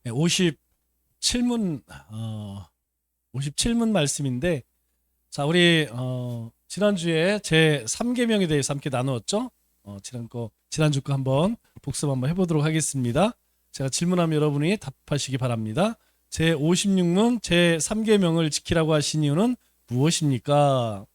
57문 57문 말씀인데, 자, 우리 지난주에 제 3계명에 대해서 함께 나누었죠? 지난주 거 한번 복습 한번 해보도록 하겠습니다. 제가 질문하면 여러분이 답하시기 바랍니다. 제 56문 제 3계명을 지키라고 하신 이유는 무엇입니까?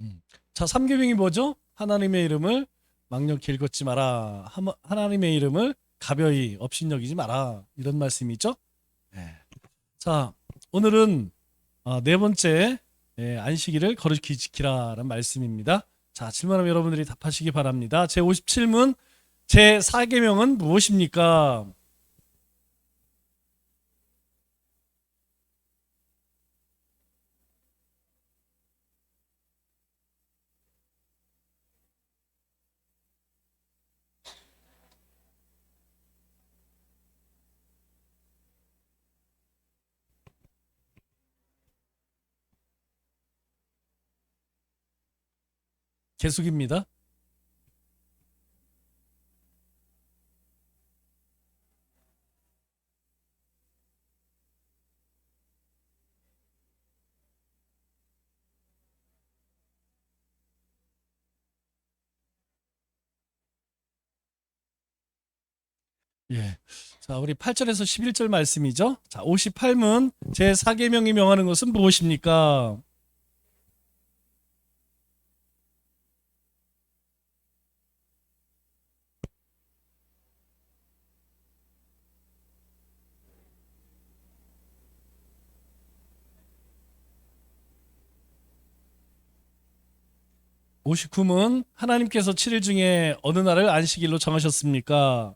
음. 자, 3계명이 뭐죠? 하나님의 이름을 망령히 읽었지 마라. 하나님의 이름을 가벼이 업신여기지 마라. 이런 말씀이죠. 네. 자, 오늘은 네 번째 안식일을 거룩히 지키라는 말씀입니다. 자, 질문하면 여러분들이 답하시기 바랍니다. 제 57문 제 4계명은 무엇입니까? 계속입니다. 예. 자, 우리 8절에서 11절 말씀이죠. 자, 58문 제 4계명이 명하는 것은 무엇입니까? 59문 하나님께서 7일 중에 어느 날을 안식일로 정하셨습니까?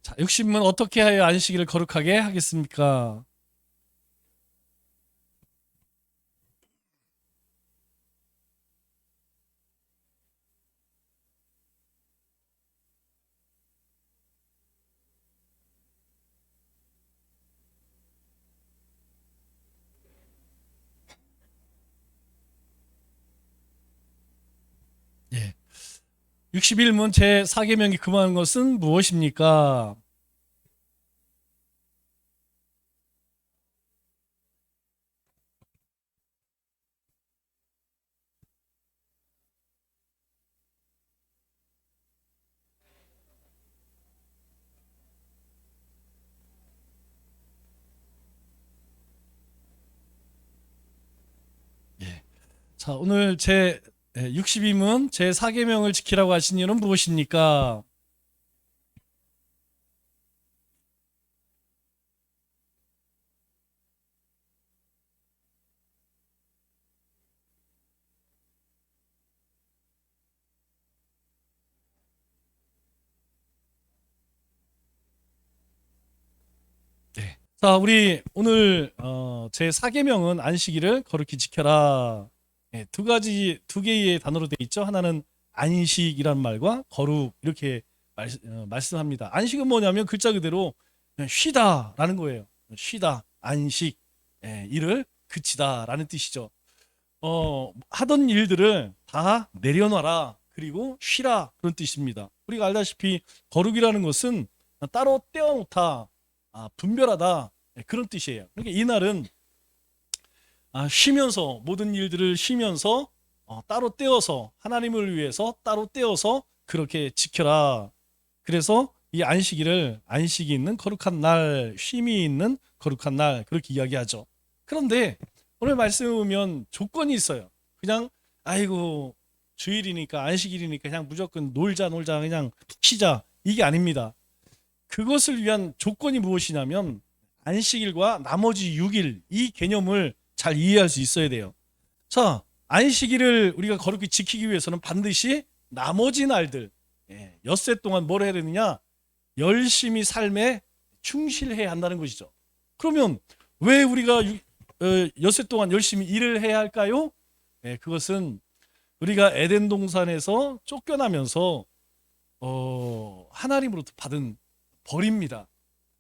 자, 60문 어떻게 하여 안식일을 거룩하게 하겠습니까? 예. 61문 제 4계명이 금하는 것은 무엇입니까? 예. 자, 오늘 제 62문 제 4계명을 지키라고 하신 이유는 무엇입니까? 네. 자, 우리 오늘 제 4계명은 안식일을 거룩히 지켜라. 예, 두 개의 단어로 되어 있죠. 하나는 안식이라는 말과 거룩 이렇게 말씀합니다. 안식은 뭐냐면 글자 그대로 그냥 쉬다라는 거예요. 쉬다, 안식, 일을 그치다라는 뜻이죠. 하던 일들을 다 내려놔라. 그리고 쉬라 그런 뜻입니다. 우리가 알다시피 거룩이라는 것은 따로 떼어놓다, 분별하다 그런 뜻이에요. 그러니까 이날은 쉬면서 모든 일들을 쉬면서 따로 떼어서 하나님을 위해서 따로 떼어서 그렇게 지켜라. 그래서 이 안식일을 안식이 있는 거룩한 날, 쉼이 있는 거룩한 날 그렇게 이야기하죠. 그런데 오늘 말씀에 보면 조건이 있어요. 그냥 아이고 주일이니까 안식일이니까 그냥 무조건 놀자 그냥 푹 쉬자 이게 아닙니다. 그것을 위한 조건이 무엇이냐면 안식일과 나머지 6일 이 개념을 잘 이해할 수 있어야 돼요. 자, 안식일을 우리가 거룩히 지키기 위해서는 반드시 나머지 날들 엿새 동안 뭘 해야 되느냐? 열심히 삶에 충실해야 한다는 것이죠. 그러면 왜 우리가 엿새 동안 열심히 일을 해야 할까요? 그것은 우리가 에덴 동산에서 쫓겨나면서 하나님으로부터 받은 벌입니다.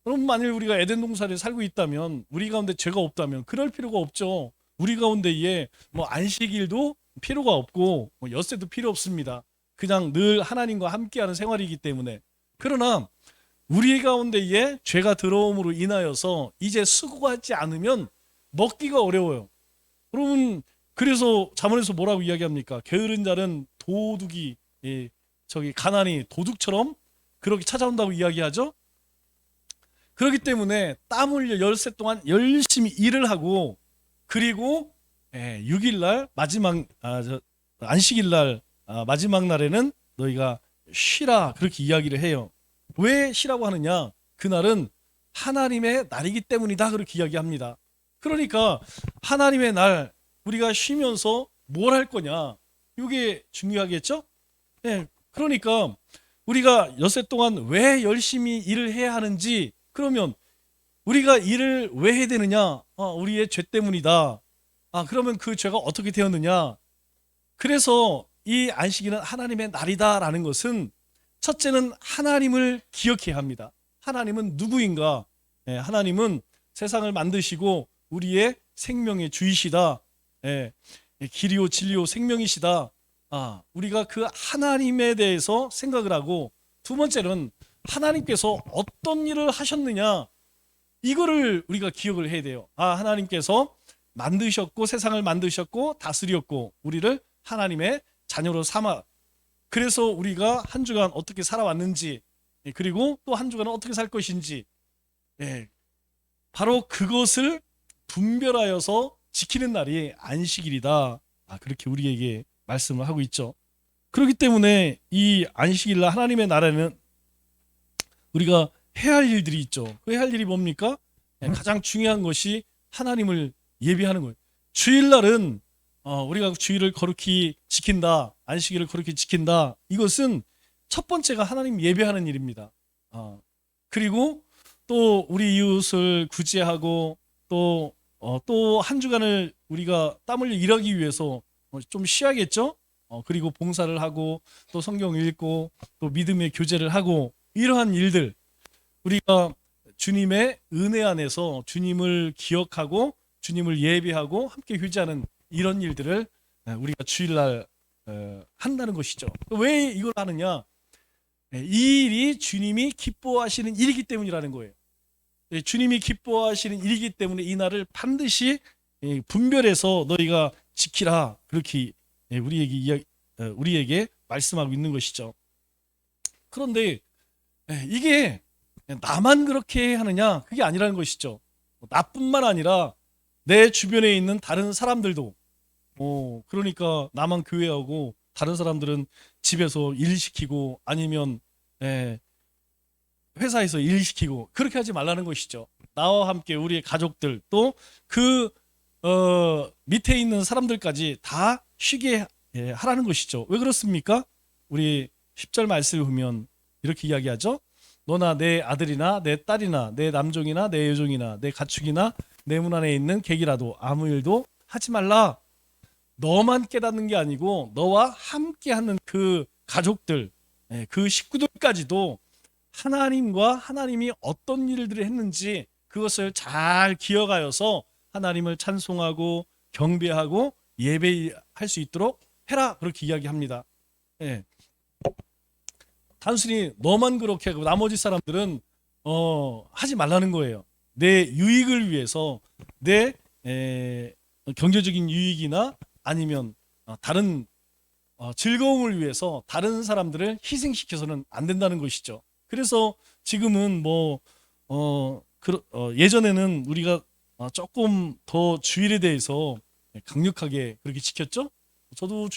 그럼 만일 우리가 에덴 동산에 살고 있다면, 우리 가운데 죄가 없다면 그럴 필요가 없죠. 우리 가운데에 뭐 안식일도 필요가 없고 뭐 엿새도 필요 없습니다. 그냥 늘 하나님과 함께하는 생활이기 때문에. 그러나 우리 가운데에 죄가 들어옴으로 인하여서 이제 수고하지 않으면 먹기가 어려워요. 그러면 그래서 잠언에서 뭐라고 이야기합니까? 게으른 자는 도둑이 가난이 도둑처럼 그렇게 찾아온다고 이야기하죠. 그렇기 때문에 땀 흘려 엿새 동안 열심히 일을 하고, 그리고 6일날 마지막 안식일날 마지막 날에는 너희가 쉬라, 그렇게 이야기를 해요. 왜 쉬라고 하느냐? 그날은 하나님의 날이기 때문이다, 그렇게 이야기합니다. 그러니까 하나님의 날 우리가 쉬면서 뭘 할 거냐, 이게 중요하겠죠? 그러니까 우리가 엿새 동안 왜 열심히 일을 해야 하는지, 그러면 우리가 일을 왜 해야 되느냐? 우리의 죄 때문이다. 그러면 그 죄가 어떻게 되었느냐? 그래서 이 안식일은 하나님의 날이다라는 것은, 첫째는 하나님을 기억해야 합니다. 하나님은 누구인가? 하나님은 세상을 만드시고 우리의 생명의 주이시다. 길이요 진리요 생명이시다. 우리가 그 하나님에 대해서 생각을 하고, 두 번째는 하나님께서 어떤 일을 하셨느냐, 이거를 우리가 기억을 해야 돼요. 하나님께서 만드셨고 세상을 만드셨고 다스렸고 우리를 하나님의 자녀로 삼아, 그래서 우리가 한 주간 어떻게 살아왔는지, 그리고 또 한 주간은 어떻게 살 것인지, 바로 그것을 분별하여서 지키는 날이 안식일이다. 그렇게 우리에게 말씀을 하고 있죠. 그렇기 때문에 이 안식일날 하나님의 나라는 우리가 해야 할 일들이 있죠. 그 해야 할 일이 뭡니까? 가장 중요한 것이 하나님을 예배하는 거예요. 주일날은 우리가 주일을 거룩히 지킨다, 안식일을 거룩히 지킨다, 이것은 첫 번째가 하나님 예배하는 일입니다. 그리고 또 우리 이웃을 구제하고, 또 한 주간을 우리가 땀 흘려 일하기 위해서 좀 쉬어야겠죠. 그리고 봉사를 하고, 또 성경 읽고, 또 믿음의 교제를 하고, 이러한 일들, 우리가 주님의 은혜 안에서 주님을 기억하고 주님을 예배하고 함께 휴지하는 이런 일들을 우리가 주일날 한다는 것이죠. 왜 이걸 하느냐? 이 일이 주님이 기뻐하시는 일이기 때문이라는 거예요. 주님이 기뻐하시는 일이기 때문에 이 날을 반드시 분별해서 너희가 지키라, 그렇게 우리에게 말씀하고 있는 것이죠. 그런데 이게 나만 그렇게 하느냐, 그게 아니라는 것이죠. 나뿐만 아니라 내 주변에 있는 다른 사람들도, 그러니까 나만 교회하고 다른 사람들은 집에서 일 시키고, 아니면 회사에서 일 시키고, 그렇게 하지 말라는 것이죠. 나와 함께 우리의 가족들, 또 그 밑에 있는 사람들까지 다 쉬게 하라는 것이죠. 왜 그렇습니까? 우리 10절 말씀을 보면 이렇게 이야기하죠. 너나 내 아들이나 내 딸이나 내 남종이나 내 여종이나 내 가축이나 내 문 안에 있는 객이라도 아무 일도 하지 말라. 너만 깨닫는 게 아니고 너와 함께하는 그 가족들, 그 식구들까지도 하나님과 하나님이 어떤 일들을 했는지 그것을 잘 기억하여서 하나님을 찬송하고 경배하고 예배할 수 있도록 해라, 그렇게 이야기합니다. 단순히 너만 그렇게 하고 나머지 사람들은 하지 말라는 거예요. 내 유익을 위해서, 내 경제적인 유익이나 아니면 다른 즐거움을 위해서 다른 사람들을 희생시켜서는 안 된다는 것이죠. 그래서 지금은 예전에는 우리가 조금 더 주일에 대해서 강력하게 그렇게 지켰죠. 저도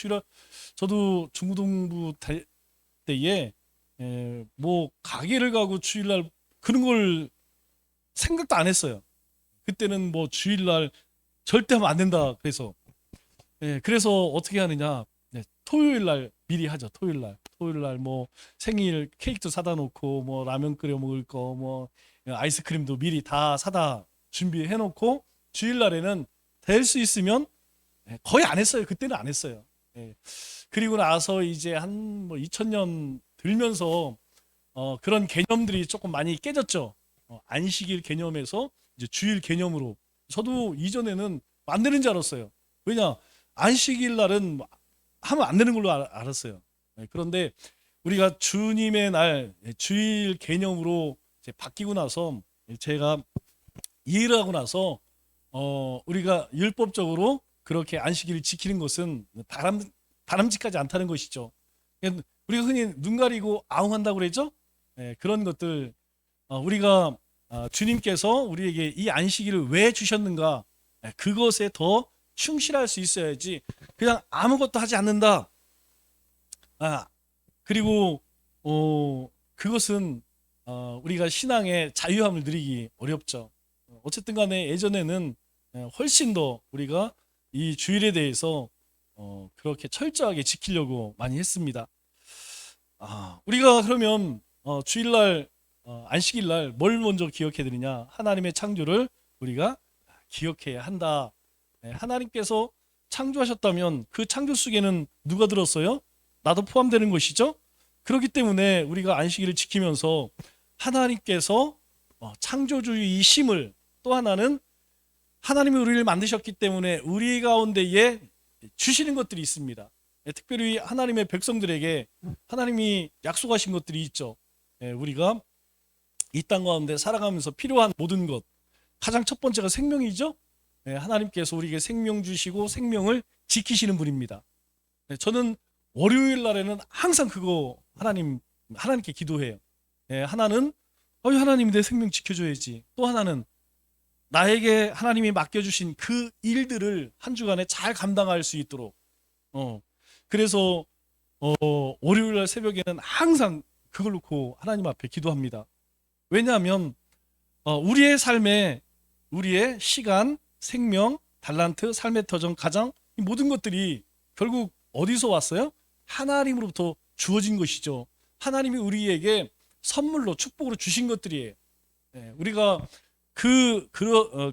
중고등부 때에 뭐 가게를 가고 주일날 그런 걸 생각도 안 했어요. 그때는 뭐 주일날 절대 하면 안 된다. 그래서 어떻게 하느냐, 네, 토요일 날 미리 하죠. 토요일 날 뭐 생일 케이크도 사다 놓고 뭐 라면 끓여 먹을 거 뭐 아이스크림도 미리 다 사다 준비해 놓고 주일 날에는 될 수 있으면 거의 안 했어요. 그때는 안 했어요. 예. 그리고 나서 이제 한 뭐 2000년 들면서 그런 개념들이 조금 많이 깨졌죠. 안식일 개념에서 이제 주일 개념으로. 저도 이전에는 안 되는 줄 알았어요. 왜냐? 안식일 날은 하면 안 되는 걸로 알았어요. 그런데 우리가 주님의 날 주일 개념으로 이제 바뀌고 나서 제가 이해를 하고 나서 우리가 율법적으로 그렇게 안식일을 지키는 것은 바람직하지 않다는 것이죠. 우리가 흔히 눈 가리고 아웅한다고 그러죠. 그런 것들 우리가 주님께서 우리에게 이 안식일을 왜 주셨는가 그것에 더 충실할 수 있어야지 그냥 아무것도 하지 않는다. 그리고 그것은 우리가 신앙의 자유함을 누리기 어렵죠. 어쨌든 간에 예전에는 훨씬 더 우리가 이 주일에 대해서 그렇게 철저하게 지키려고 많이 했습니다. 우리가 그러면 주일날 안식일날 뭘 먼저 기억해야 되느냐? 하나님의 창조를 우리가 기억해야 한다. 하나님께서 창조하셨다면 그 창조 속에는 누가 들었어요? 나도 포함되는 것이죠. 그렇기 때문에 우리가 안식일을 지키면서 하나님께서 창조주이심을, 또 하나는 하나님이 우리를 만드셨기 때문에 우리 가운데에 주시는 것들이 있습니다. 특별히 하나님의 백성들에게 하나님이 약속하신 것들이 있죠. 우리가 이 땅 가운데 살아가면서 필요한 모든 것, 가장 첫 번째가 생명이죠. 하나님께서 우리에게 생명 주시고 생명을 지키시는 분입니다. 저는 월요일 날에는 항상 그거 하나님께 기도해요. 하나는 하나님이 내 생명 지켜줘야지. 또 하나는 나에게 하나님이 맡겨주신 그 일들을 한 주간에 잘 감당할 수 있도록. 그래서 월요일 날 새벽에는 항상 그걸 놓고 하나님 앞에 기도합니다. 왜냐하면 우리의 삶에 우리의 시간, 생명, 달란트, 삶의 터전, 가정, 이 모든 것들이 결국 어디서 왔어요? 하나님으로부터 주어진 것이죠. 하나님이 우리에게 선물로 축복으로 주신 것들이에요. 우리가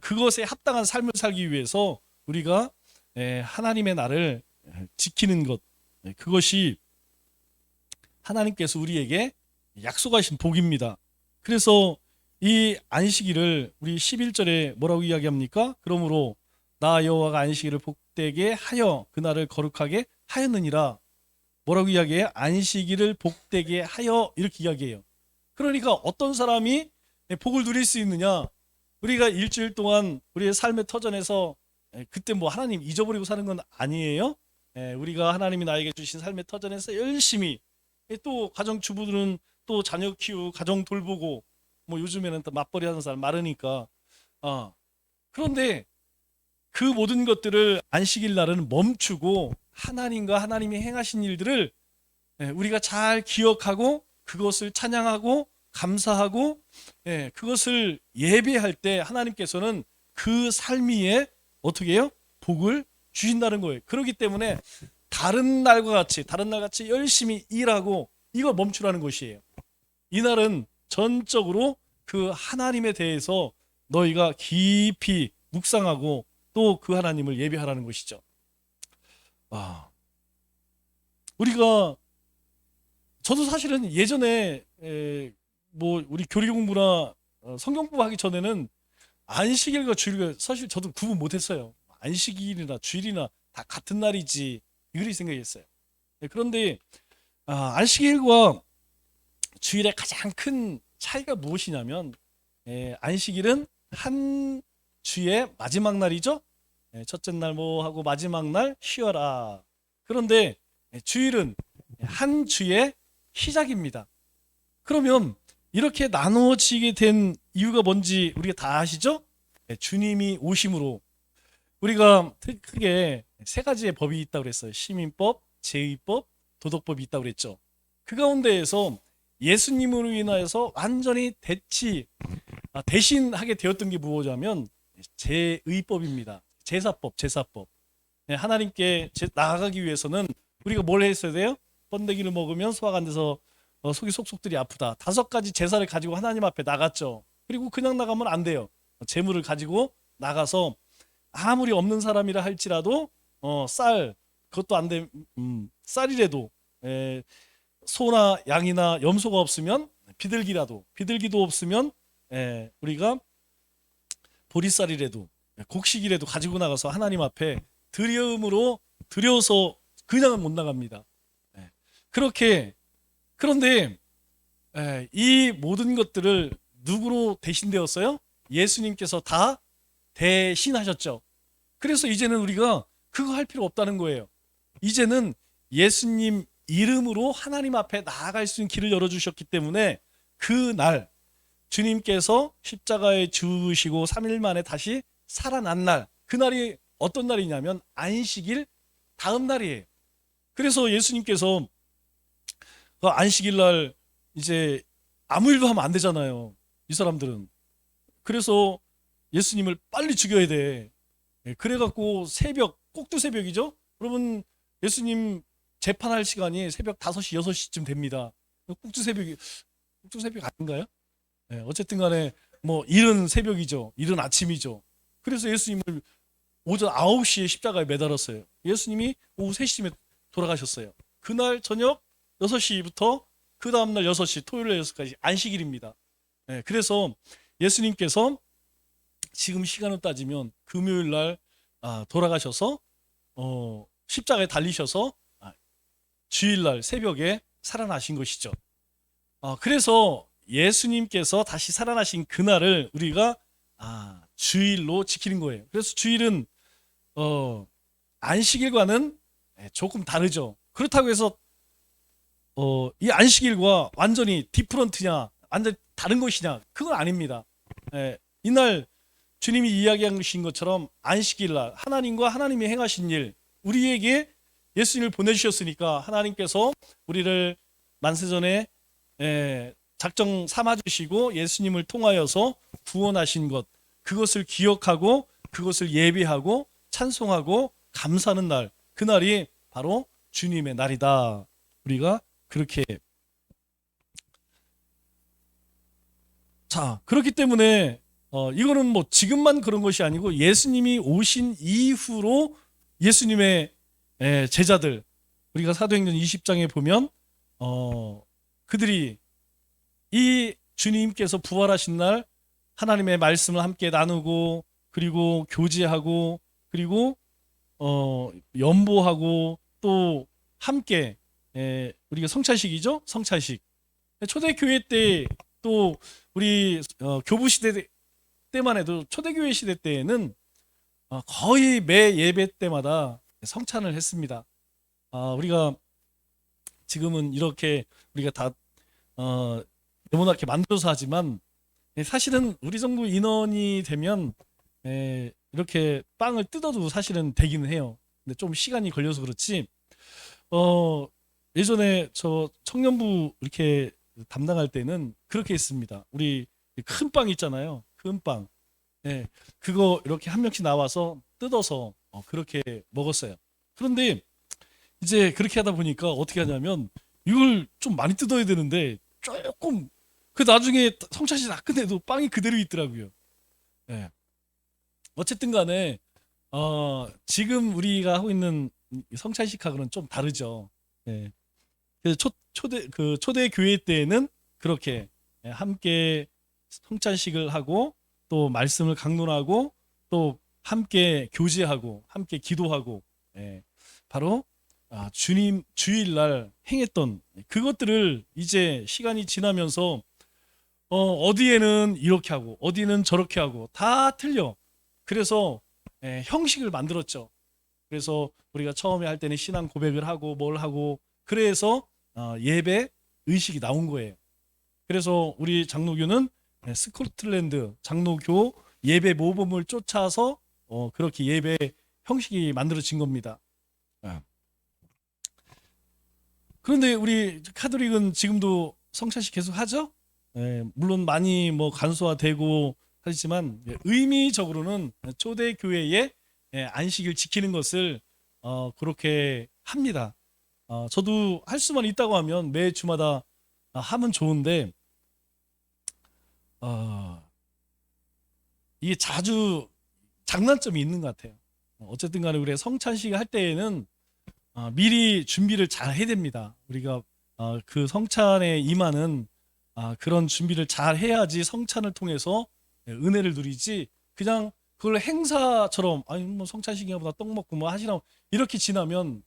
그것에 합당한 삶을 살기 위해서 우리가 하나님의 날을 지키는 것, 그것이 하나님께서 우리에게 약속하신 복입니다. 그래서 이 안식일을 우리 11절에 뭐라고 이야기합니까? 그러므로 나 여호와가 안식일을 복되게 하여 그날을 거룩하게 하였느니라. 뭐라고 이야기해요? 안식일을 복되게 하여, 이렇게 이야기해요. 그러니까 어떤 사람이 복을 누릴 수 있느냐? 우리가 일주일 동안 우리의 삶의 터전에서 그때 뭐 하나님 잊어버리고 사는 건 아니에요. 우리가 하나님이 나에게 주신 삶의 터전에서 열심히, 또 가정주부들은 또 자녀 키우고 가정 돌보고, 뭐 요즘에는 또 맞벌이 하는 사람 많으니까. 그런데 그 모든 것들을 안식일 날은 멈추고 하나님과 하나님이 행하신 일들을 우리가 잘 기억하고 그것을 찬양하고 감사하고 그것을 예배할 때 하나님께서는 그 삶 위에 어떻게 해요? 복을 주신다는 거예요. 그렇기 때문에 다른 날과 같이 열심히 일하고 이걸 멈추라는 것이에요. 이날은 전적으로 그 하나님에 대해서 너희가 깊이 묵상하고 또 그 하나님을 예배하라는 것이죠. 우리가, 저도 사실은 예전에 뭐 우리 교리 공부나 성경 공부 하기 전에는 안식일과 주일과 사실 저도 구분 못했어요. 안식일이나 주일이나 다 같은 날이지, 이렇게 생각했어요. 그런데 안식일과 주일의 가장 큰 차이가 무엇이냐면, 안식일은 한 주의 마지막 날이죠. 첫째 날 뭐 하고 마지막 날 쉬어라. 그런데 주일은 한 주의 시작입니다. 그러면 이렇게 나누어지게 된 이유가 뭔지 우리가 다 아시죠? 주님이 오심으로. 우리가 크게 세 가지의 법이 있다고 그랬어요. 시민법, 제의법, 도덕법이 있다고 그랬죠. 그 가운데에서 예수님으로 인하여서 완전히 대신하게 되었던 게 무엇이냐면 제의법입니다. 제사법. 하나님께 나아가기 위해서는 우리가 뭘 했어야 돼요? 번데기를 먹으면 소화가 안 돼서 속이 속속들이 아프다. 5가지 제사를 가지고 하나님 앞에 나갔죠. 그리고 그냥 나가면 안 돼요. 재물을 가지고 나가서 아무리 없는 사람이라 할지라도 쌀 그것도 안 돼. 쌀이라도 소나 양이나 염소가 없으면 비둘기도 없으면 우리가 보리쌀이라도 곡식이라도 가지고 나가서 하나님 앞에 드려서 그냥은 못 나갑니다. 그렇게 그런데 이 모든 것들을 누구로 대신되었어요? 예수님께서 다 대신하셨죠. 그래서 이제는 우리가 그거 할 필요 없다는 거예요. 이제는 예수님 이름으로 하나님 앞에 나아갈 수 있는 길을 열어주셨기 때문에 그날 주님께서 십자가에 죽으시고 3일 만에 다시 살아난 날, 그날이 어떤 날이냐면 안식일 다음 날이에요. 그래서 예수님께서 그 안식일 날 이제 아무 일도 하면 안 되잖아요. 이 사람들은. 그래서 예수님을 빨리 죽여야 돼. 그래갖고 새벽, 꼭두 새벽이죠? 여러분, 예수님 재판할 시간이 새벽 5시, 6시쯤 됩니다. 꼭두 새벽 아닌가요? 어쨌든 간에 뭐 이른 새벽이죠. 이른 아침이죠. 그래서 예수님을 오전 9시에 십자가에 매달았어요. 예수님이 오후 3시쯤에 돌아가셨어요. 그날 저녁 6시부터 그 다음날 6시, 토요일 6시까지 안식일입니다. 그래서 예수님께서 지금 시간을 따지면 금요일 날 돌아가셔서 십자가에 달리셔서 주일날 새벽에 살아나신 것이죠. 그래서 예수님께서 다시 살아나신 그날을 우리가 주일로 지키는 거예요. 그래서 주일은 안식일과는 조금 다르죠. 그렇다고 해서 이 안식일과 완전히 디프런트냐, 완전히 다른 것이냐, 그건 아닙니다. 이날 주님이 이야기하신 것처럼 안식일날 하나님과 하나님이 행하신 일, 우리에게 예수님을 보내주셨으니까 하나님께서 우리를 만세전에 작정 삼아주시고 예수님을 통하여서 구원하신 것, 그것을 기억하고 그것을 예배하고 찬송하고 감사하는 날, 그날이 바로 주님의 날이다. 우리가 그렇게 그렇기 때문에 이거는 뭐 지금만 그런 것이 아니고 예수님이 오신 이후로 예수님의 제자들, 우리가 사도행전 20장에 보면 그들이 이 주님께서 부활하신 날 하나님의 말씀을 함께 나누고 그리고 교제하고 그리고 연보하고 또 함께 우리가 성찬식이죠. 성찬식. 초대교회 때 또 우리 교부 시대 때만 해도 초대교회 시대 때에는 거의 매 예배 때마다 성찬을 했습니다. 우리가 지금은 이렇게 우리가 다 네모나게 만들어서 하지만 사실은 우리 정도 인원이 되면 이렇게 빵을 뜯어도 사실은 되기는 해요. 근데 좀 시간이 걸려서 그렇지. 예전에 저 청년부 이렇게 담당할 때는 그렇게 했습니다. 우리 큰 빵 있잖아요. 큰 빵. 그거 이렇게 한 명씩 나와서 뜯어서 그렇게 먹었어요. 그런데 이제 그렇게 하다 보니까 어떻게 하냐면 이걸 좀 많이 뜯어야 되는데 조금 나중에 성찬식 다 끝내도 빵이 그대로 있더라고요. 어쨌든 간에 지금 우리가 하고 있는 성찬식하고는 좀 다르죠. 그래서 초대 교회 때에는 그렇게 함께 성찬식을 하고 또 말씀을 강론하고 또 함께 교제하고 함께 기도하고 바로 주님 주일날 행했던 그것들을 이제 시간이 지나면서 어디에는 이렇게 하고 어디는 저렇게 하고 다 틀려. 그래서 형식을 만들었죠. 그래서 우리가 처음에 할 때는 신앙 고백을 하고 뭘 하고 그래서 예배 의식이 나온 거예요. 그래서 우리 장로교는 스코틀랜드 장로교 예배 모범을 쫓아서 그렇게 예배 형식이 만들어진 겁니다. 그런데 우리 카톨릭은 지금도 성찬식 계속 하죠? 물론 많이 뭐 간소화되고 하지만 의미적으로는 초대 교회의 안식을 지키는 것을 그렇게 합니다. 저도 할 수만 있다고 하면 매 주마다 하면 좋은데 어, 이게 자주 장단점이 있는 것 같아요. 어쨌든 간에 우리 성찬식 할 때에는 미리 준비를 잘 해야 됩니다. 우리가 그 성찬에 임하는 그런 준비를 잘 해야지 성찬을 통해서 은혜를 누리지, 그냥 그걸 행사처럼 아니 뭐 성찬식인가 보다 떡 먹고 뭐 하시나 이렇게 지나면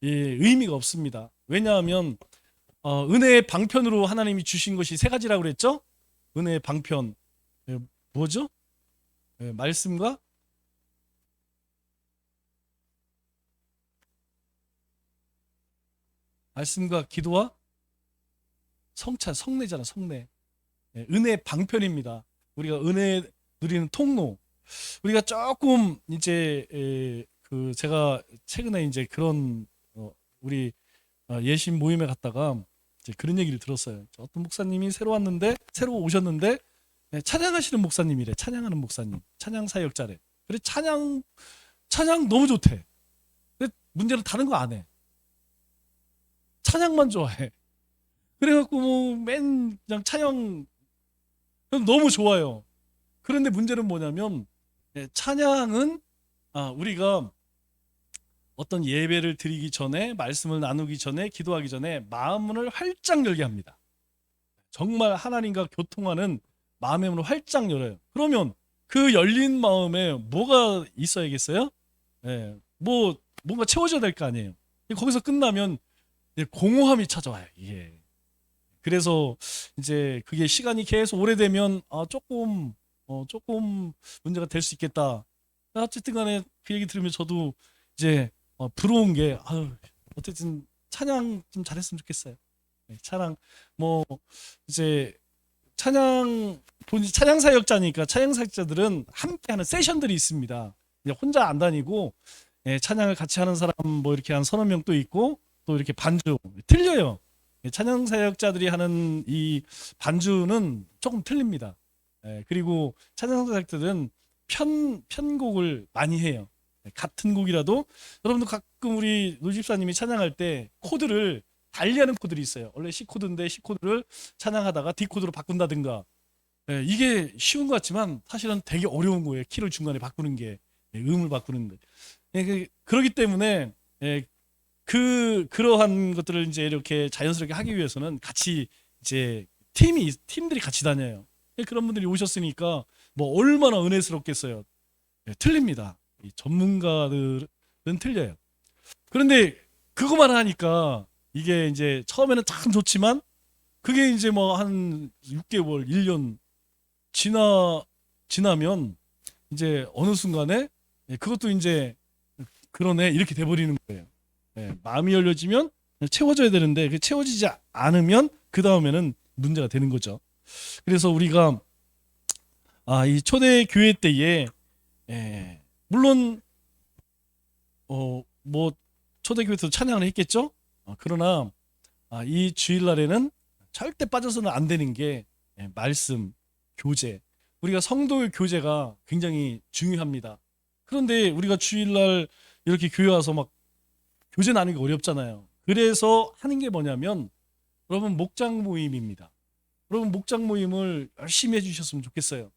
의미가 없습니다. 왜냐하면 은혜의 방편으로 하나님이 주신 것이 세 가지라고 그랬죠? 은혜의 방편 뭐죠? 말씀과 기도와 성찬, 성례잖아, 성례. 은혜의 방편입니다. 우리가 은혜 누리는 통로. 우리가 조금 이제 그 제가 최근에 이제 그런 우리 예심 모임에 갔다가 이제 그런 얘기를 들었어요. 어떤 목사님이 새로 오셨는데 찬양하시는 목사님이래. 찬양하는 목사님, 찬양 사역자래. 그래 찬양 너무 좋대. 근데 문제는 다른 거 안 해. 찬양만 좋아해. 그래갖고 뭐맨 그냥 찬양 너무 좋아요. 그런데 문제는 뭐냐면 찬양은 우리가 어떤 예배를 드리기 전에, 말씀을 나누기 전에, 기도하기 전에 마음을 활짝 열게 합니다. 정말 하나님과 교통하는 마음의 문을 활짝 열어요. 그러면 그 열린 마음에 뭐가 있어야겠어요? 뭐 뭔가 채워져야 될 거 아니에요. 거기서 끝나면 공허함이 찾아와요. 예. 그래서 이제 그게 시간이 계속 오래되면 조금 문제가 될 수 있겠다. 어쨌든 간에 그 얘기 들으면 저도 이제 부러운 게 어쨌든 찬양 좀 잘했으면 좋겠어요. 찬양 뭐 이제 찬양 사역자니까 찬양 사역자들은 함께하는 세션들이 있습니다. 혼자 안 다니고 찬양을 같이 하는 사람 뭐 이렇게 한 서너 명 또 있고, 또 이렇게 반주 틀려요. 찬양 사역자들이 하는 이 반주는 조금 틀립니다. 그리고 찬양 사역자들은 편곡을 많이 해요. 같은 곡이라도 여러분도 가끔 우리 노집사님이 찬양할 때 코드를 달리하는 코드들이 있어요. 원래 C 코드인데 C 코드를 찬양하다가 D 코드로 바꾼다든가. 이게 쉬운 것 같지만 사실은 되게 어려운 거예요. 키를 중간에 바꾸는 게, 음을 바꾸는 게. 그렇기 때문에 그러한 것들을 이제 이렇게 자연스럽게 하기 위해서는 같이 이제 팀들이 같이 다녀요. 그런 분들이 오셨으니까 뭐 얼마나 은혜스럽겠어요. 틀립니다. 이 전문가들은 틀려요. 그런데 그거만 하니까 이게 이제 처음에는 참 좋지만 그게 이제 뭐 한 6개월, 1년 지나면 이제 어느 순간에 그것도 이제 그러네 이렇게 돼버리는 거예요. 마음이 열려지면 채워져야 되는데 채워지지 않으면 그 다음에는 문제가 되는 거죠. 그래서 우리가 이 초대 교회 때에 물론 뭐 초대교회에서 찬양을 했겠죠. 그러나 이 주일날에는 절대 빠져서는 안 되는 게 말씀, 교제. 우리가 성도의 교제가 굉장히 중요합니다. 그런데 우리가 주일날 이렇게 교회 와서 막 교제 나누기 어렵잖아요. 그래서 하는 게 뭐냐면 여러분 목장 모임입니다. 여러분 목장 모임을 열심히 해주셨으면 좋겠어요.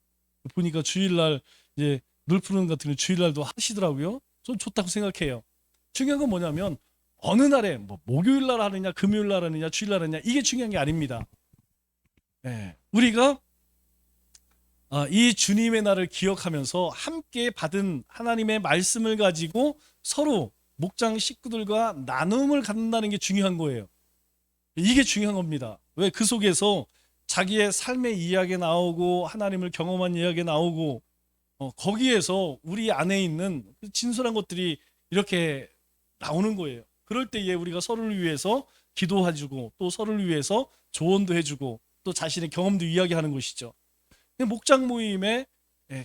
보니까 주일날 이제 놀푸른 같은 경우 주일날도 하시더라고요. 전 좋다고 생각해요. 중요한 건 뭐냐면 어느 날에 뭐 목요일날 하느냐 금요일날 하느냐 주일날 하느냐 이게 중요한 게 아닙니다. 우리가 이 주님의 날을 기억하면서 함께 받은 하나님의 말씀을 가지고 서로 목장 식구들과 나눔을 갖는다는 게 중요한 거예요. 이게 중요한 겁니다. 왜? 그 속에서 자기의 삶의 이야기 나오고 하나님을 경험한 이야기 나오고 거기에서 우리 안에 있는 진솔한 것들이 이렇게 나오는 거예요. 그럴 때에 우리가 서로를 위해서 기도해주고 또 서로를 위해서 조언도 해주고 또 자신의 경험도 이야기하는 것이죠. 목장 모임의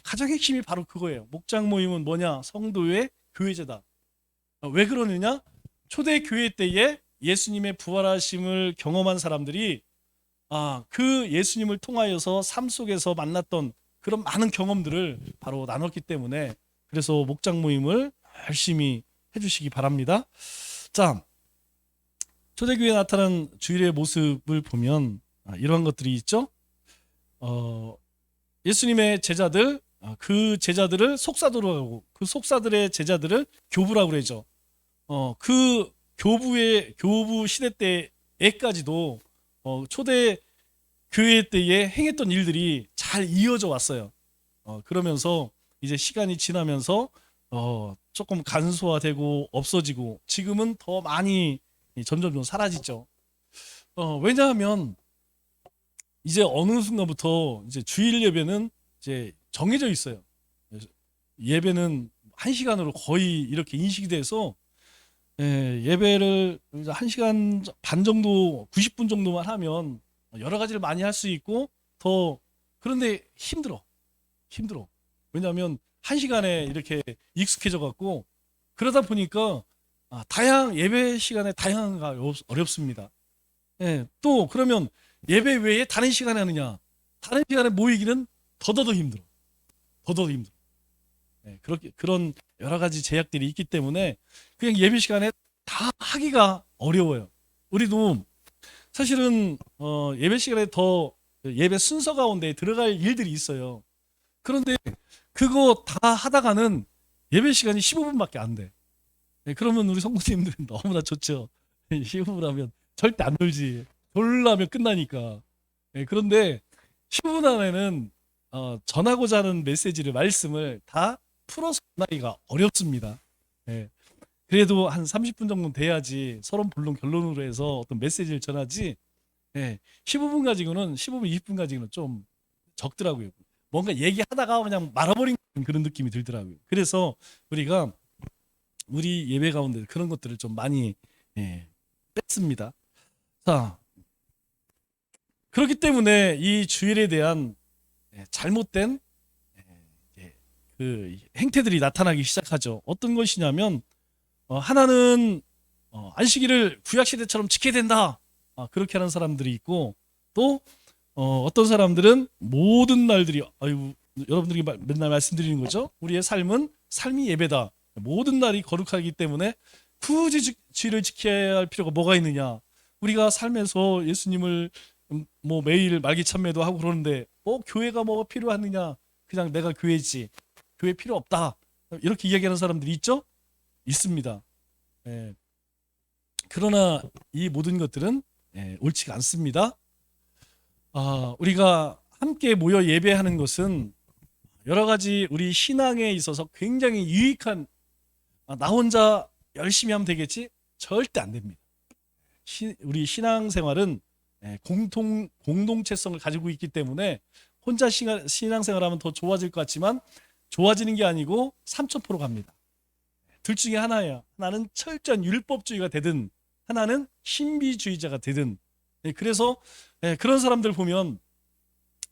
가장 핵심이 바로 그거예요. 목장 모임은 뭐냐? 성도의 교회제다. 왜 그러느냐? 초대 교회 때에 예수님의 부활하심을 경험한 사람들이 그 예수님을 통하여서 삶 속에서 만났던 그런 많은 경험들을 바로 나눴기 때문에 그래서 목장 모임을 열심히 해주시기 바랍니다. 자, 초대교회에 나타난 주일의 모습을 보면 이러한 것들이 있죠. 예수님의 제자들, 그 제자들을 속사도로 하고 그 속사들의 제자들을 교부라고 그러죠. 그 교부 시대 때에까지도 초대 교회 때에 행했던 일들이 잘 이어져 왔어요. 그러면서 이제 시간이 지나면서 조금 간소화되고 없어지고 지금은 더 많이 점점 사라지죠. 왜냐하면 이제 어느 순간부터 이제 주일 예배는 이제 정해져 있어요. 예배는 1시간으로 거의 이렇게 인식이 돼서 예배를 1시간 반 정도, 90분 정도만 하면 여러 가지를 많이 할 수 있고 더 그런데 힘들어. 왜냐하면 1시간에 이렇게 익숙해져 갖고 그러다 보니까 예배 시간에 다양한가 어렵습니다. 또 그러면 예배 외에 다른 시간에 하느냐? 다른 시간에 모이기는 더더더 힘들어. 그런 여러 가지 제약들이 있기 때문에 그냥 예배 시간에 다 하기가 어려워요. 우리도 사실은 예배 시간에 더 예배 순서 가운데 들어갈 일들이 있어요. 그런데 그거 다 하다가는 예배 시간이 15분밖에 안 돼. 그러면 우리 성도님들은 너무나 좋죠. 15분 하면 절대 안 놀지. 놀라면 끝나니까. 그런데 15분 안에는 전하고자 하는 메시지를 말씀을 다 풀어서 전하기가 어렵습니다. 그래도 한 30분 정도 돼야지 서론 본론 결론으로 해서 어떤 메시지를 전하지. 15분 가지고는 15분 20분 가지고는 좀 적더라고요. 뭔가 얘기하다가 그냥 말아버린 그런 느낌이 들더라고요. 그래서 우리가 우리 예배 가운데 그런 것들을 좀 많이 뺐습니다. 자, 그렇기 때문에 이 주일에 대한 잘못된 그 행태들이 나타나기 시작하죠. 어떤 것이냐면 하나는 안식일을 구약시대처럼 지켜야 된다. 그렇게 하는 사람들이 있고 또 어떤 사람들은 모든 날들이 여러분들이 맨날 말씀드리는 거죠. 우리의 삶이 예배다. 모든 날이 거룩하기 때문에 굳이 주일을 지켜야 할 필요가 뭐가 있느냐. 우리가 삶에서 예수님을 뭐 매일 말기참회도 하고 그러는데 교회가 뭐가 필요하느냐. 그냥 내가 교회지. 교회 필요 없다. 이렇게 이야기하는 사람들이 있죠? 있습니다. 그러나 이 모든 것들은 옳지가 않습니다. 우리가 함께 모여 예배하는 것은 여러 가지 우리 신앙에 있어서 굉장히 유익한 나 혼자 열심히 하면 되겠지? 절대 안 됩니다. 우리 신앙생활은 공동체성을 가지고 있기 때문에 혼자 신앙생활하면 더 좋아질 것 같지만 좋아지는 게 아니고 3,000% 갑니다. 둘 중에 하나예요. 하나는 철저한 율법주의가 되든 하나는 신비주의자가 되든. 그래서 그런 사람들 보면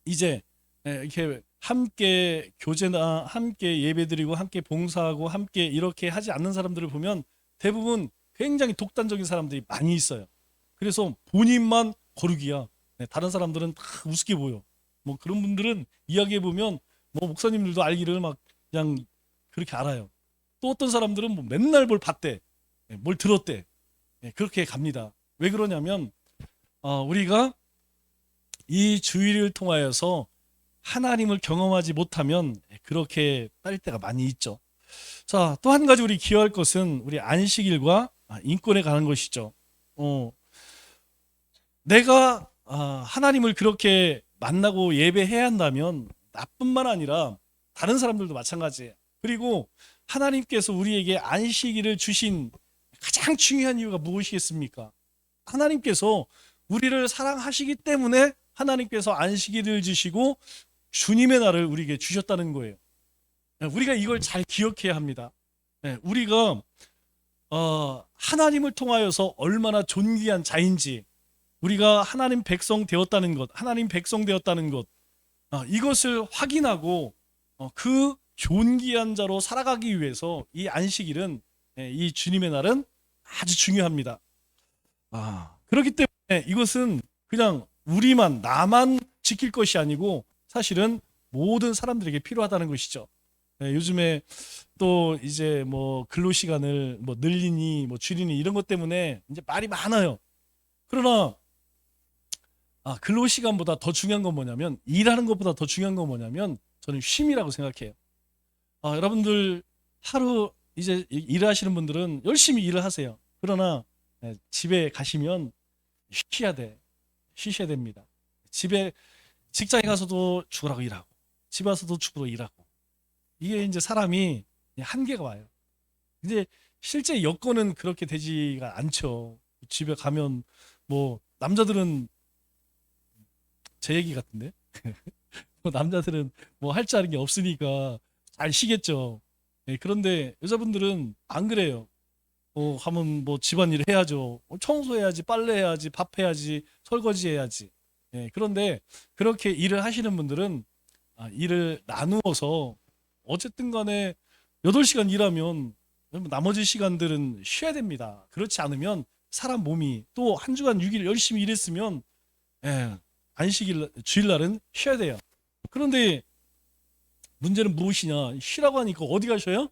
이제 이렇게 함께 교제나 함께 예배드리고 함께 봉사하고 함께 이렇게 하지 않는 사람들을 보면 대부분 굉장히 독단적인 사람들이 많이 있어요. 그래서 본인만 거룩이야. 다른 사람들은 다 우습게 보여. 뭐 그런 분들은 이야기해 보면 뭐 목사님들도 알기를 막 그냥 그렇게 알아요. 또 어떤 사람들은 뭐 맨날 뭘 봤대, 뭘 들었대. 그렇게 갑니다. 왜 그러냐면 우리가 이 주일을 통하여서 하나님을 경험하지 못하면 그렇게 빠질 때가 많이 있죠. 자, 또 한 가지 우리 기여할 것은 우리 안식일과 인권에 관한 것이죠. 내가 하나님을 그렇게 만나고 예배해야 한다면 나뿐만 아니라 다른 사람들도 마찬가지예요. 그리고 하나님께서 우리에게 안식일을 주신 가장 중요한 이유가 무엇이겠습니까? 하나님께서 우리를 사랑하시기 때문에 하나님께서 안식일을 주시고 주님의 날을 우리에게 주셨다는 거예요. 우리가 이걸 잘 기억해야 합니다. 우리가 하나님을 통하여서 얼마나 존귀한 자인지, 우리가 하나님 백성 되었다는 것, 이것을 확인하고 그 존귀한 자로 살아가기 위해서 이 안식일은, 이 주님의 날은 아주 중요합니다. 그렇기 때문에 이것은 그냥 나만 지킬 것이 아니고 사실은 모든 사람들에게 필요하다는 것이죠. 요즘에 또 이제 뭐 근로 시간을 뭐 늘리니 뭐 줄이니 이런 것 때문에 이제 말이 많아요. 그러나 근로 시간보다 더 중요한 건 뭐냐면, 일하는 것보다 더 중요한 건 뭐냐면 저는 쉼이라고 생각해요. 여러분들 하루 이제 일을 하시는 분들은 열심히 일을 하세요. 그러나 집에 가시면 쉬셔야 돼. 쉬셔야 됩니다. 집에 직장에 가서도 죽으라고 일하고 집에 와서도 죽으라고 일하고, 이게 이제 사람이 한계가 와요. 근데 실제 여건은 그렇게 되지가 않죠. 집에 가면 뭐 남자들은 제 얘기 같은데 뭐 남자들은 뭐 할 줄 아는 게 없으니까 잘 쉬겠죠. 그런데 여자분들은 안 그래요. 하면 뭐 집안일 해야죠. 청소해야지, 빨래해야지, 밥해야지, 설거지해야지. 그런데 그렇게 일을 하시는 분들은 일을 나누어서 어쨌든 간에 8시간 일하면 나머지 시간들은 쉬어야 됩니다. 그렇지 않으면 사람 몸이, 또 한 주간 6일 열심히 일했으면 안식일 주일날은 쉬어야 돼요. 그런데 문제는 무엇이냐? 쉬라고 하니까 어디 가셔요?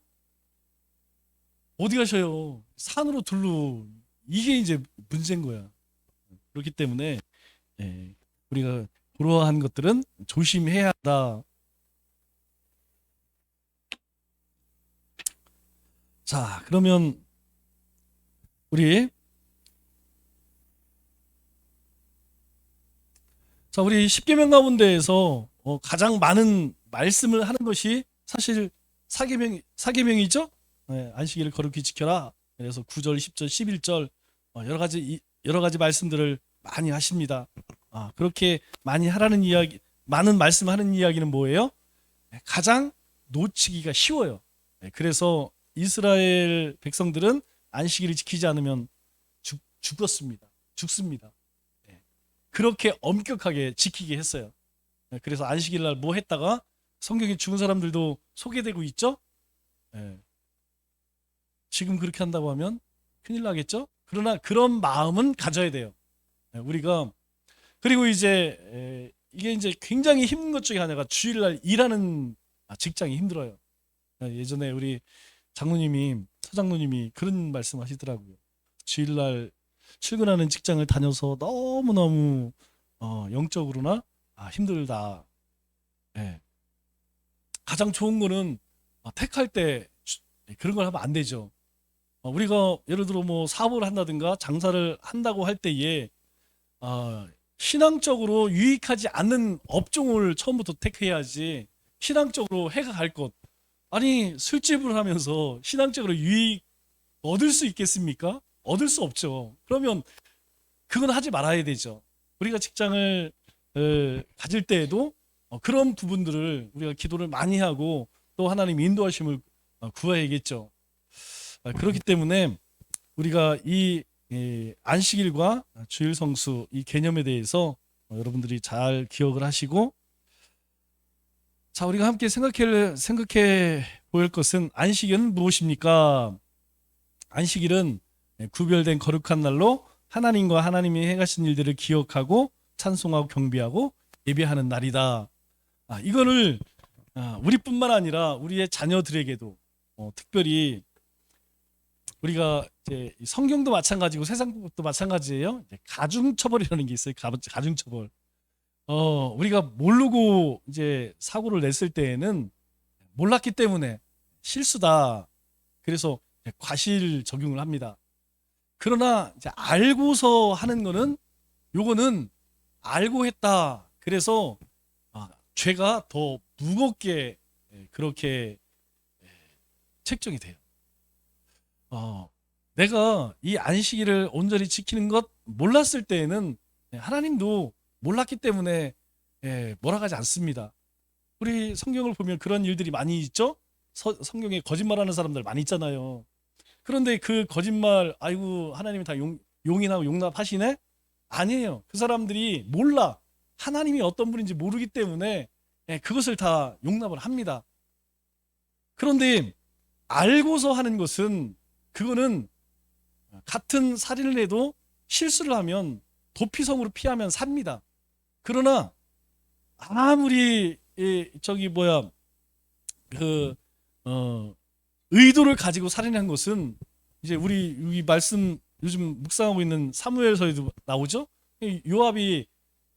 어디 가셔요? 산으로 둘로. 이게 이제 문제인 거야. 그렇기 때문에 우리가 그러한 것들은 조심해야 한다. 자, 그러면 우리 우리 10계명 가운데에서 가장 많은 말씀을 하는 것이 사실 사계명이죠. 안식일을 거룩히 지켜라. 그래서 9절, 10절, 11절 여러 가지 말씀들을 많이 하십니다. 그렇게 많이 하라는 이야기, 많은 말씀하는 이야기는 뭐예요? 가장 놓치기가 쉬워요. 그래서 이스라엘 백성들은 안식일을 지키지 않으면 죽습니다. 그렇게 엄격하게 지키게 했어요. 그래서 안식일 날 뭐 했다가 성경에 죽은 사람들도 소개되고 있죠. 지금 그렇게 한다고 하면 큰일 나겠죠. 그러나 그런 마음은 가져야 돼요. 우리가. 그리고 이제 이게 이제 굉장히 힘든 것 중에 하나가 주일날 일하는 직장이 힘들어요. 예전에 우리 서장로님이 그런 말씀 하시더라고요. 주일날 출근하는 직장을 다녀서 너무너무 영적으로나 힘들다. 가장 좋은 거는 택할 때 그런 걸 하면 안 되죠. 우리가 예를 들어 뭐 사업을 한다든가 장사를 한다고 할 때에 신앙적으로 유익하지 않는 업종을 처음부터 택해야지. 신앙적으로 해가 갈 것. 아니, 술집을 하면서 신앙적으로 유익 얻을 수 있겠습니까? 얻을 수 없죠. 그러면 그건 하지 말아야 되죠. 우리가 직장을 가질 때에도 그런 부분들을 우리가 기도를 많이 하고 또 하나님 인도하심을 구해야겠죠. 그렇기 때문에 우리가 이 안식일과 주일 성수 이 개념에 대해서 여러분들이 잘 기억을 하시고, 자, 우리가 함께 생각해 볼 것은, 안식일은 무엇입니까? 안식일은 구별된 거룩한 날로 하나님과 하나님이 행하신 일들을 기억하고 찬송하고 경배하고 예배하는 날이다. 이거를 우리뿐만 아니라 우리의 자녀들에게도 특별히, 우리가 이제 성경도 마찬가지고 세상도 마찬가지예요. 가중처벌이라는 게 있어요. 가중처벌. 우리가 모르고 이제 사고를 냈을 때에는 몰랐기 때문에 실수다. 그래서 과실 적용을 합니다. 그러나 이제 알고서 하는 거는, 요거는 알고 했다. 그래서 죄가 더 무겁게 그렇게 책정이 돼요. 내가 이 안식일을 온전히 지키는 것 몰랐을 때에는 하나님도 몰랐기 때문에 뭐라 하지 않습니다. 우리 성경을 보면 그런 일들이 많이 있죠. 성경에 거짓말하는 사람들 많이 있잖아요. 그런데 그 거짓말, 아이고 하나님이 다 용인하고 용납하시네? 아니에요. 그 사람들이 몰라. 하나님이 어떤 분인지 모르기 때문에 그것을 다 용납을 합니다. 그런데 알고서 하는 것은, 그거는 같은 살인을 해도 실수를 하면 도피성으로 피하면 삽니다. 그러나 아무리 의도를 가지고 살인한 것은, 이제 우리 말씀 요즘 묵상하고 있는 사무엘서에도 나오죠. 이 요압이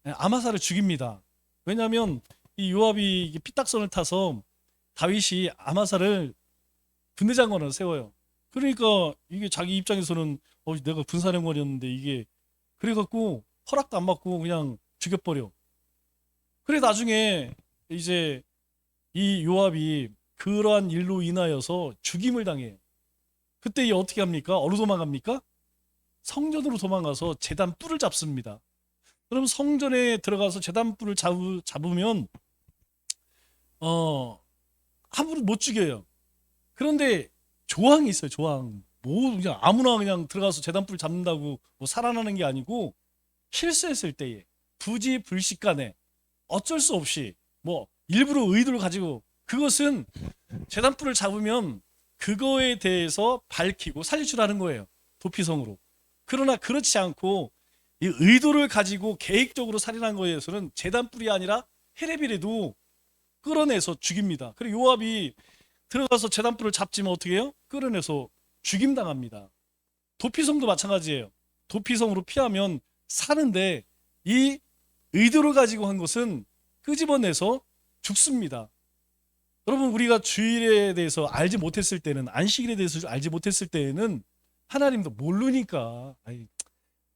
아마사를 죽입니다. 왜냐하면 이 요압이 이게 피딱선을 타서 다윗이 아마사를 군대장관으로 세워요. 그러니까 이게 자기 입장에서는 내가 군사령관이었는데 이게 그래갖고 허락도 안 받고 그냥 죽여버려. 그래 나중에 이제 이 요압이 그러한 일로 인하여서 죽임을 당해요. 그때 이 어떻게 합니까? 어디로 도망갑니까? 성전으로 도망가서 제단 뿔을 잡습니다. 그럼 성전에 들어가서 제단 뿔을 잡으면 함부로 못 죽여요. 그런데 조항이 있어요. 조항. 뭐 그냥 아무나 그냥 들어가서 제단 뿔 잡는다고 뭐 살아나는 게 아니고 실수했을 때에 부지불식간에 어쩔 수 없이 뭐 일부러 의도를 가지고 그것은 제단불을 잡으면 그거에 대해서 밝히고 살리출하는 거예요. 도피성으로. 그러나 그렇지 않고 이 의도를 가지고 계획적으로 살인한 거에 대해서는 제단불이 아니라 헤레비레도 끌어내서 죽입니다. 그리고 요압이 들어가서 제단불을 잡지면 어떻게 해요? 끌어내서 죽임당합니다. 도피성도 마찬가지예요. 도피성으로 피하면 사는데 이 의도를 가지고 한 것은 끄집어내서 죽습니다. 여러분 우리가 주일에 대해서 알지 못했을 때는 안식일에 대해서 알지 못했을 때에는 하나님도 모르니까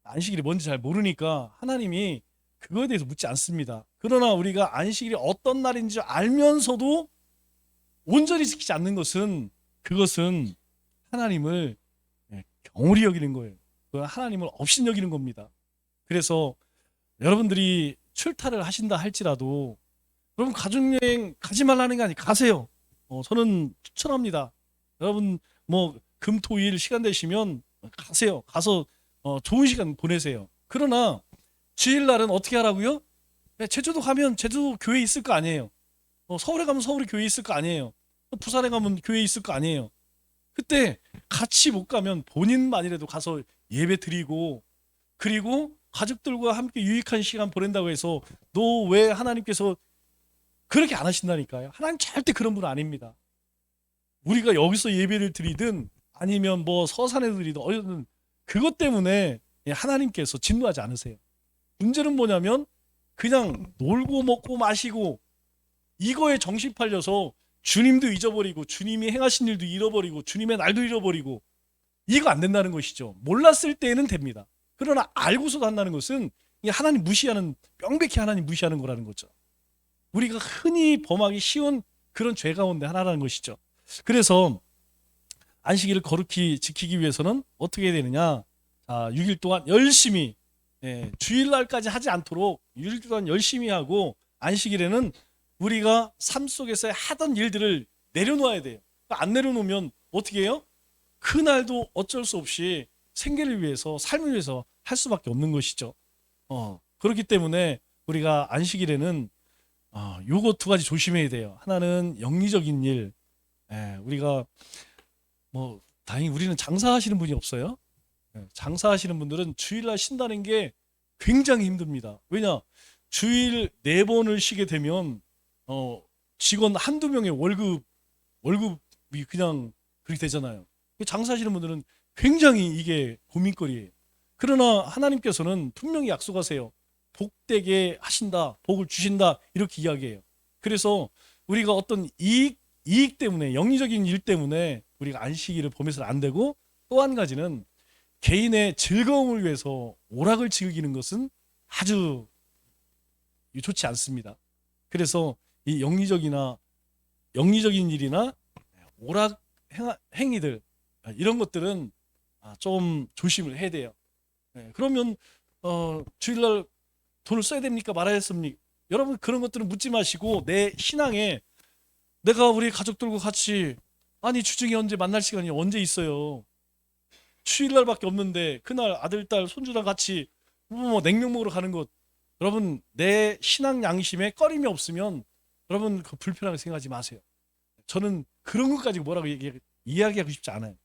안식일이 뭔지 잘 모르니까 하나님이 그거에 대해서 묻지 않습니다. 그러나 우리가 안식일이 어떤 날인지 알면서도 온전히 지키지 않는 것은 그것은 하나님을 경홀히 여기는 거예요. 하나님을 없인 여기는 겁니다. 그래서 여러분들이 출타를 하신다 할지라도 여러분 가족여행 가지 말라는 게 아니고 가세요. 저는 추천합니다. 여러분 뭐 금토일 시간 되시면 가세요. 가서 좋은 시간 보내세요. 그러나 주일날은 어떻게 하라고요? 제주도 가면 제주도 교회 있을 거 아니에요. 서울에 가면 서울에 교회 있을 거 아니에요. 부산에 가면 교회 있을 거 아니에요. 그때 같이 못 가면 본인만이라도 가서 예배 드리고 그리고 가족들과 함께 유익한 시간 보낸다고 해서 너 왜 하나님께서 그렇게 안 하신다니까요. 하나님 절대 그런 분 아닙니다. 우리가 여기서 예배를 드리든 아니면 뭐 서산에 드리든 어디든 그것 때문에 하나님께서 진노하지 않으세요. 문제는 뭐냐면 그냥 놀고 먹고 마시고 이거에 정신 팔려서 주님도 잊어버리고 주님이 행하신 일도 잃어버리고 주님의 날도 잃어버리고 이거 안 된다는 것이죠. 몰랐을 때는 됩니다. 그러나 알고서도 한다는 것은 하나님 무시하는 명백히 하나님 무시하는 거라는 거죠. 우리가 흔히 범하기 쉬운 그런 죄 가운데 하나라는 것이죠. 그래서 안식일을 거룩히 지키기 위해서는 어떻게 해야 되느냐? 6일 동안 열심히 주일날까지 하지 않도록 6일 동안 열심히 하고 안식일에는 우리가 삶 속에서 하던 일들을 내려놓아야 돼요. 안 내려놓으면 어떻게 해요? 그날도 어쩔 수 없이 생계를 위해서 삶을 위해서 할 수밖에 없는 것이죠. 그렇기 때문에 우리가 안식일에는 요거 두 가지 조심해야 돼요. 하나는 영리적인 일. 우리가 뭐 다행히 우리는 장사하시는 분이 없어요. 장사하시는 분들은 주일날 쉰다는 게 굉장히 힘듭니다. 왜냐? 주일 4번을 쉬게 되면 직원 한두 명의 월급이 그냥 그렇게 되잖아요. 장사하시는 분들은 굉장히 이게 고민거리예요. 그러나 하나님께서는 분명히 약속하세요. 복되게 하신다, 복을 주신다 이렇게 이야기해요. 그래서 우리가 어떤 이익 때문에 영리적인 일 때문에 우리가 안식일을 범해서는 안 되고 또 한 가지는 개인의 즐거움을 위해서 오락을 즐기는 것은 아주 좋지 않습니다. 그래서 이 영리적인 일이나 오락 행위들 이런 것들은 좀 조심을 해야 돼요. 그러면 주일날 돈을 써야 됩니까? 말아야 됩니까? 여러분 그런 것들은 묻지 마시고 내 신앙에 내가 우리 가족들과 같이 주중에 언제 만날 시간이 언제 있어요? 주일날밖에 없는데 그날 아들, 딸, 손주랑 같이 뭐 냉면 먹으러 가는 것 여러분 내 신앙 양심에 꺼림이 없으면 여러분 그 불편하게 생각하지 마세요. 저는 그런 것 가지고 뭐라고 이야기하고 싶지 않아요.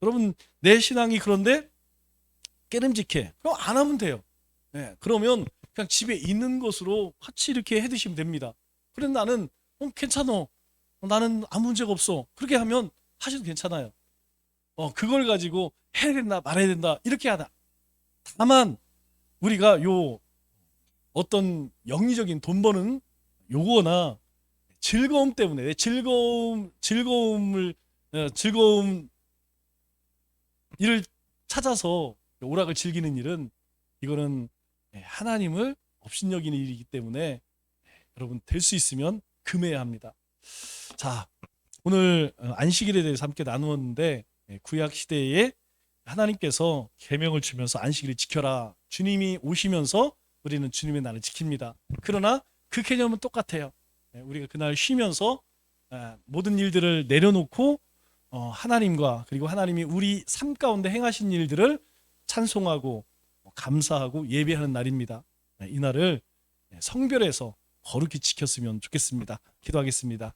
여러분 내 신앙이 그런데 깨름직해. 그럼 안 하면 돼요. 그러면 그냥 집에 있는 것으로 같이 이렇게 해 드시면 됩니다. 그래 나는 괜찮어. 나는 아무 문제가 없어. 그렇게 하면 하셔도 괜찮아요. 그걸 가지고 해야 된다 말아야 된다 이렇게 하다. 다만 우리가 요 어떤 영리적인 돈 버는 요거나 즐거움 때문에 내 즐거움 일을 찾아서 오락을 즐기는 일은 이거는 하나님을 업신여기는 일이기 때문에 여러분 될 수 있으면 금해야 합니다. 자, 오늘 안식일에 대해서 함께 나누었는데 구약 시대에 하나님께서 계명을 주면서 안식일을 지켜라. 주님이 오시면서 우리는 주님의 날을 지킵니다. 그러나 그 개념은 똑같아요. 우리가 그날 쉬면서 모든 일들을 내려놓고 하나님과 그리고 하나님이 우리 삶 가운데 행하신 일들을 찬송하고 감사하고 예배하는 날입니다. 이 날을 성별해서 거룩히 지켰으면 좋겠습니다. 기도하겠습니다.